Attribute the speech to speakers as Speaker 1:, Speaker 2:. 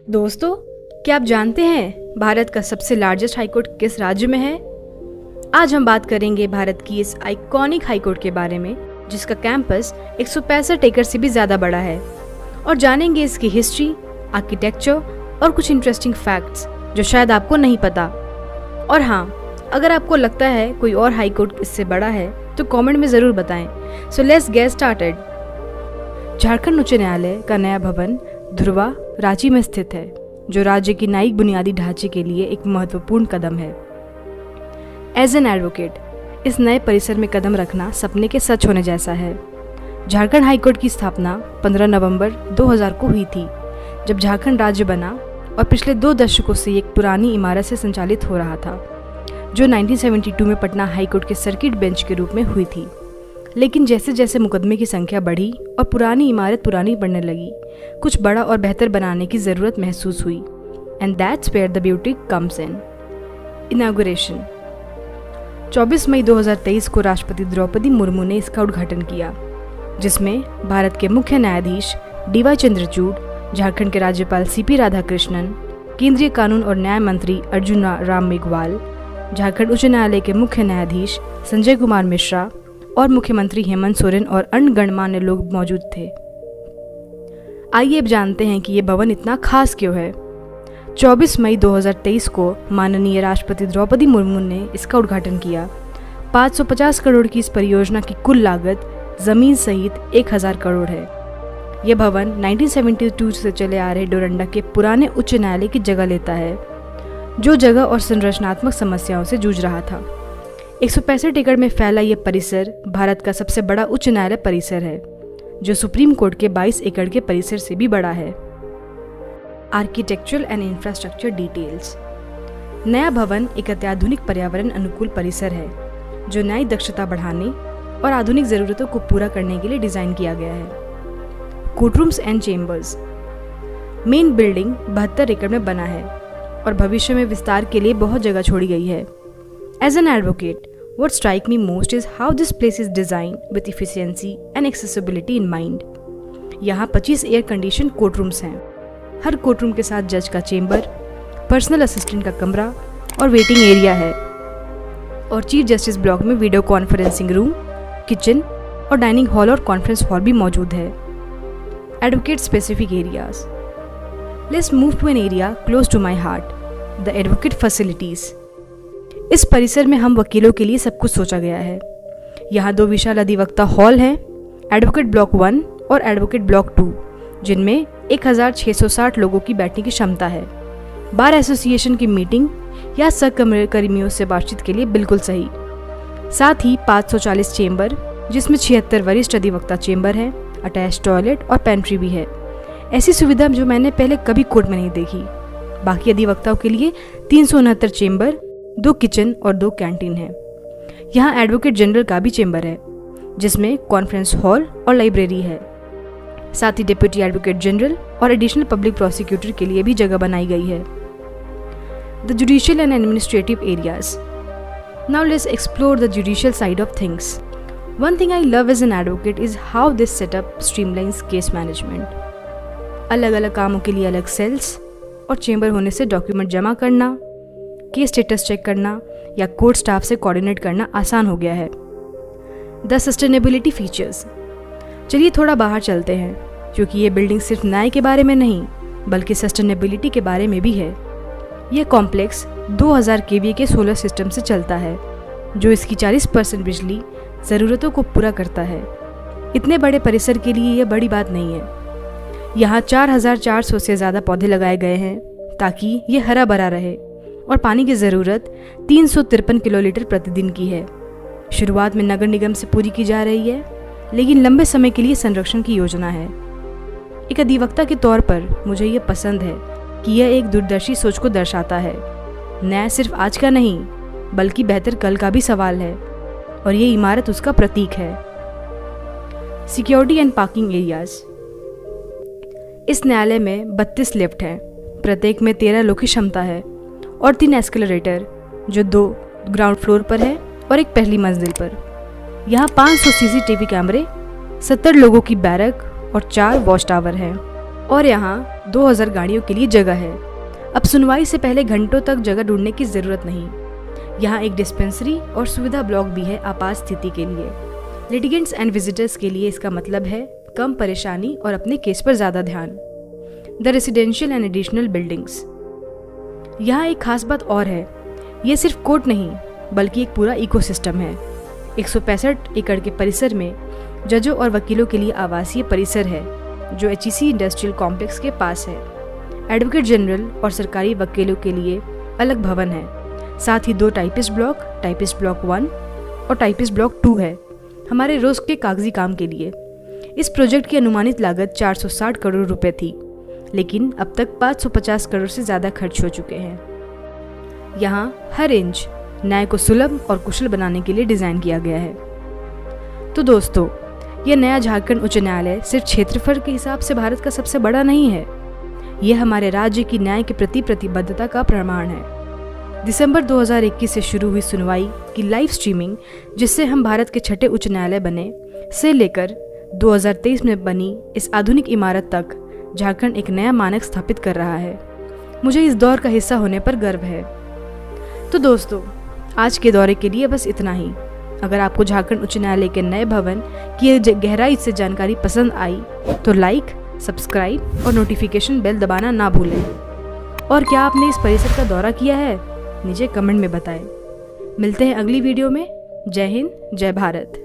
Speaker 1: दोस्तों, क्या आप जानते हैं भारत का सबसे लार्जेस्ट हाईकोर्ट किस राज्य में है? आज हम बात करेंगे भारत की इस आइकॉनिक हाईकोर्ट के बारे में, जिसका कैंपस 165 एकड़ से भी ज्यादा बड़ा है, और जानेंगे इसकी हिस्ट्री, आर्किटेक्चर और कुछ इंटरेस्टिंग फैक्ट्स जो शायद आपको नहीं पता। और हाँ, अगर आपको लगता है कोई और हाईकोर्ट इससे बड़ा है तो कमेंट में जरूर बताएं। So let's get started. Jharkhand उच्च न्यायालय का नया भवन ध्रुवा, रांची में स्थित है, जो राज्य की न्यायिक बुनियादी ढांचे के लिए एक महत्वपूर्ण कदम है। एज एन एडवोकेट, इस नए परिसर में कदम रखना सपने के सच होने जैसा है। झारखंड हाईकोर्ट की स्थापना 15 नवंबर 2000 को हुई थी, जब झारखंड राज्य बना और पिछले 2 दशकों से एक पुरानी इमारत से संचालित हो रहा था, जो 1972 में पटना हाईकोर्ट के सर्किट बेंच के रूप में हुई थी। लेकिन जैसे जैसे मुकदमे की संख्या बढ़ी और पुरानी इमारत पुरानी पड़ने लगी, कुछ बड़ा और बेहतर बनाने की ज़रूरत महसूस हुई। And that's where the beauty comes in. Inauguration 24 मई 2023 को राष्ट्रपति द्रौपदी मुर्मू ने इसका उद्घाटन किया, जिसमें भारत के मुख्य न्यायाधीश डी.वाई. चंद्रचूड़, झारखंड के राज्यपाल सी.पी. राधाकृष्णन, केंद्रीय कानून और न्याय मंत्री अर्जुन राम मेघवाल, झारखंड उच्च न्यायालय के मुख्य न्यायाधीश संजय कुमार मिश्रा और मुख्यमंत्री हेमंत सोरेन और अन्य गणमान्य लोग मौजूद थे। आइए अब जानते हैं कि ये भवन इतना खास क्यों है। 24 मई 2023 को माननीय राष्ट्रपति द्रौपदी मुर्मू ने इसका उद्घाटन किया। 550 करोड़ की इस परियोजना की कुल लागत जमीन सहित 1000 करोड़ है। यह भवन 1972 से चले आ रहे डोरंडा के पुराने उच्च न्यायालय की जगह लेता है, जो जगह और संरचनात्मक समस्याओं से जूझ रहा था। 165 एकड़ में फैला यह परिसर भारत का सबसे बड़ा उच्च न्यायालय परिसर है, जो सुप्रीम कोर्ट के 22 एकड़ के परिसर से भी बड़ा है। Architectural and infrastructure details. नया भवन एक अत्याधुनिक पर्यावरण अनुकूल परिसर है, जो न्यायिक दक्षता बढ़ाने और आधुनिक ज़रूरतों को पूरा करने के लिए डिज़ाइन किया गया है। कोर्टरूम्स एंड चेम्बर्स। मेन बिल्डिंग 72 एकड़ में बना है और भविष्य में विस्तार के लिए बहुत जगह छोड़ी गई है। As an advocate, what strikes me most is how this place is designed with efficiency and accessibility in mind. यहाँ 25 एयर कंडीशन कोर्टरूम्स हैं। हर कोर्टरूम के साथ जज का चेम्बर, पर्सनल असिस्टेंट का कमरा और वेटिंग एरिया है। और चीफ जस्टिस ब्लॉक में वीडियो कॉन्फ्रेंसिंग रूम, किचन और डाइनिंग हॉल और कॉन्फ्रेंस हॉल भी मौजूद है। Advocate specific areas. Let's move to an area close to my heart, the advocate facilities. इस परिसर में हम वकीलों के लिए सब कुछ सोचा गया है। यहाँ 2 विशाल अधिवक्ता हॉल हैं, एडवोकेट ब्लॉक 1 और एडवोकेट ब्लॉक 2, जिनमें 1660 लोगों की बैठने की क्षमता है। बार एसोसिएशन की मीटिंग या सहकर्मियों से बातचीत के लिए बिल्कुल सही। साथ ही 540 चेंबर, जिसमें 76 वरिष्ठ अधिवक्ता चेंबर हैं, अटैच टॉयलेट और पेंट्री भी है। ऐसी सुविधा जो मैंने पहले कभी कोर्ट में नहीं देखी। बाकी अधिवक्ताओं के लिए 369 चेंबर, 2 किचन और 2 कैंटीन है। यहाँ एडवोकेट जनरल का भी चेंबर है, जिसमें कॉन्फ्रेंस हॉल और लाइब्रेरी है। साथ ही डिप्टी एडवोकेट जनरल और एडिशनल पब्लिक प्रोसिक्यूटर के लिए भी जगह बनाई गई है। The judicial and administrative areas. Now let's explore the judicial side of things. One thing I love as an advocate is how this setup streamlines case management. अलग अलग कामों के लिए अलग सेल्स और चेंबर होने से डॉक्यूमेंट जमा करना, केस स्टेटस चेक करना या कोर्ट स्टाफ से कोऑर्डिनेट करना आसान हो गया है। The sustainability features. चलिए थोड़ा बाहर चलते हैं, क्योंकि ये बिल्डिंग सिर्फ न्याय के बारे में नहीं बल्कि सस्टेनेबिलिटी के बारे में भी है। यह कॉम्प्लेक्स 2000 kVA के सोलर सिस्टम से चलता है, जो इसकी 40% बिजली ज़रूरतों को पूरा करता है। इतने बड़े परिसर के लिए यह बड़ी बात नहीं है। यहाँ 4400 से ज़्यादा पौधे लगाए गए हैं ताकि ये हरा भरा रहे, और पानी की ज़रूरत 353 किलोलीटर प्रतिदिन की है। शुरुआत में नगर निगम से पूरी की जा रही है, लेकिन लंबे समय के लिए संरक्षण की योजना है। एक अधिवक्ता के तौर पर मुझे ये पसंद है कि यह एक दूरदर्शी सोच को दर्शाता है। न्याय सिर्फ आज का नहीं बल्कि बेहतर कल का भी सवाल है, और ये इमारत उसका प्रतीक है। Security and parking areas. इस न्यायालय में 32 लिफ्ट हैं, प्रत्येक में 13 लोग की क्षमता है, और 3 एस्केलेटर, जो 2 ग्राउंड फ्लोर पर है और एक पहली मंजिल पर। यहाँ 500 CCTV कैमरे, 70 लोगों की बैरक और 4 वॉच टावर हैं। और यहाँ 2000 गाड़ियों के लिए जगह है। अब सुनवाई से पहले घंटों तक जगह ढूंढने की जरूरत नहीं। यहाँ एक डिस्पेंसरी और सुविधा ब्लॉक भी है आपात स्थिति के लिए। लिटिगेंट्स एंड विजिटर्स के लिए इसका मतलब है कम परेशानी और अपने केस पर ज़्यादा ध्यान। The residential and additional buildings. यहाँ एक खास बात और है, ये सिर्फ कोर्ट नहीं बल्कि एक पूरा इकोसिस्टम है। 165 एकड़ के परिसर में जजों और वकीलों के लिए आवासीय परिसर है जो HEC इंडस्ट्रियल कॉम्प्लेक्स के पास है। एडवोकेट जनरल और सरकारी वकीलों के लिए अलग भवन है। साथ ही 2 टाइपिस्ट ब्लॉक 1 और टाइपिस्ट ब्लॉक 2 है हमारे रोज के कागजी काम के लिए। इस प्रोजेक्ट की अनुमानित लागत 460 करोड़ रुपए थी, लेकिन अब तक 550 करोड़ से ज़्यादा खर्च हो चुके हैं। यहाँ हर इंच न्याय को सुलभ और कुशल बनाने के लिए डिज़ाइन किया गया है। तो दोस्तों, यह नया झारखंड उच्च न्यायालय सिर्फ क्षेत्रफल के हिसाब से भारत का सबसे बड़ा नहीं है, यह हमारे राज्य की न्याय के प्रति प्रतिबद्धता का प्रमाण है। दिसंबर 2021 से शुरू हुई सुनवाई की लाइव स्ट्रीमिंग, जिससे हम भारत के 6ठे उच्च न्यायालय बने, से लेकर 2023 में बनी इस आधुनिक इमारत तक झारखंड एक नया मानक स्थापित कर रहा है। मुझे इस दौर का हिस्सा होने पर गर्व है। तो दोस्तों, आज के दौरे के लिए बस इतना ही। अगर आपको झारखंड उच्च न्यायालय के नए भवन की गहराई से जानकारी पसंद आई तो लाइक, सब्सक्राइब और नोटिफिकेशन बेल दबाना ना भूलें। और क्या आपने इस परिसर का दौरा किया है? नीचे कमेंट में बताएं। मिलते हैं अगली वीडियो में। जय हिंद, जय भारत।